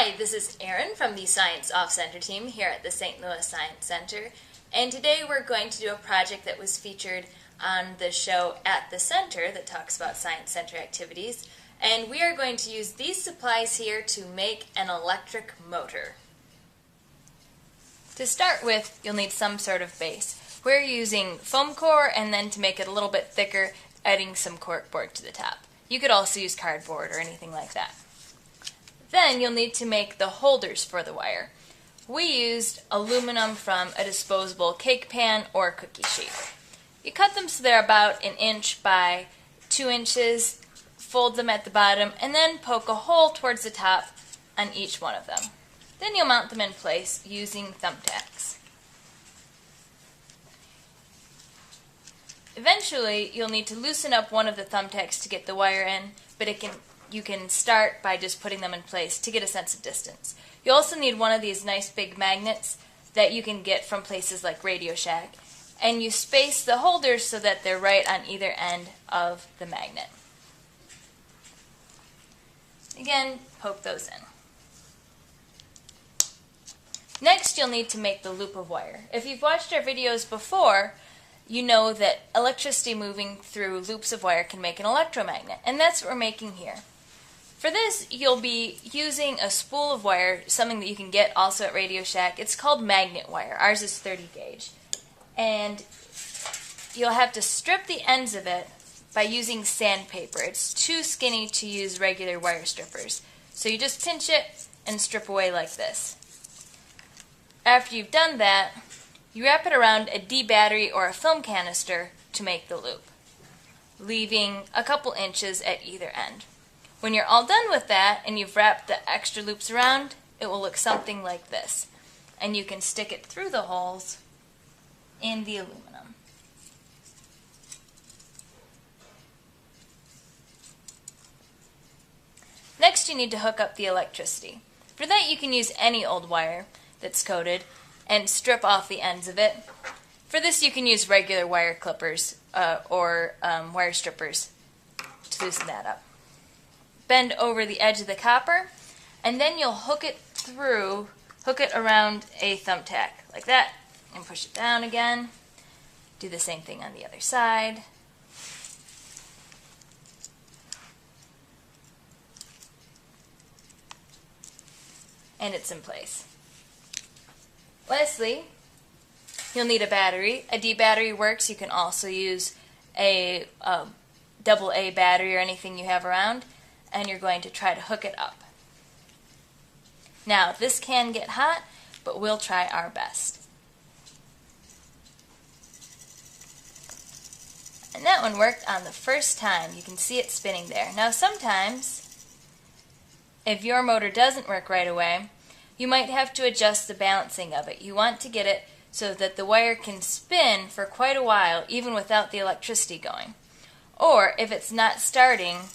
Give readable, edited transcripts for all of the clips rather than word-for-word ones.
Hi, this is Erin from the Science Off Center team here at the St. Louis Science Center, and today we're going to do a project that was featured on the show At the Center that talks about Science Center activities, and we are going to use these supplies here to make an electric motor. To start with, you'll need some sort of base. We're using foam core, and then to make it a little bit thicker, adding some corkboard to the top. You could also use cardboard or anything like that. Then you'll need to make the holders for the wire. We used aluminum from a disposable cake pan or cookie sheet. You cut them so they're about 1 inch by 2 inches, fold them at the bottom, and then poke a hole towards the top on each one of them. Then you'll mount them in place using thumbtacks. Eventually, you'll need to loosen up one of the thumbtacks to get the wire in, but you can start by just putting them in place to get a sense of distance. You also need one of these nice big magnets that you can get from places like Radio Shack, and you space the holders so that they're right on either end of the magnet. Again, poke those in. Next, you'll need to make the loop of wire. If you've watched our videos before, you know that electricity moving through loops of wire can make an electromagnet, and that's what we're making here. For this, you'll be using a spool of wire, something that you can get also at Radio Shack. It's called magnet wire. Ours is 30 gauge. And you'll have to strip the ends of it by using sandpaper. It's too skinny to use regular wire strippers. So you just pinch it and strip away like this. After you've done that, you wrap it around a D battery or a film canister to make the loop, leaving a couple inches at either end. When you're all done with that and you've wrapped the extra loops around, it will look something like this. And you can stick it through the holes in the aluminum. Next, you need to hook up the electricity. For that, you can use any old wire that's coated and strip off the ends of it. For this, you can use regular wire clippers or wire strippers to loosen that up. Bend over the edge of the copper, and then you'll hook it around a thumbtack like that, and push it down again. Do the same thing on the other side. And it's in place. Lastly, you'll need a battery. A D battery works. You can also use a AA battery or anything you have around, and you're going to try to hook it up. Now, this can get hot, but we'll try our best. And that one worked on the first time. You can see it spinning there. Now, sometimes, if your motor doesn't work right away, you might have to adjust the balancing of it. You want to get it so that the wire can spin for quite a while, even without the electricity going. Or, if it's not starting,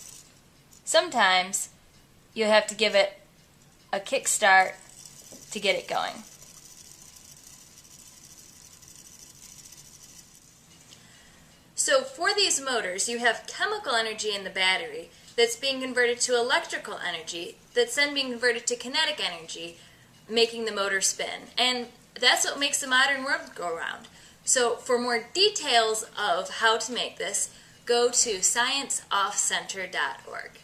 sometimes you'll have to give it a kickstart to get it going. So for these motors, you have chemical energy in the battery that's being converted to electrical energy that's then being converted to kinetic energy, making the motor spin. And that's what makes the modern world go round. So for more details of how to make this, go to scienceoffcenter.org.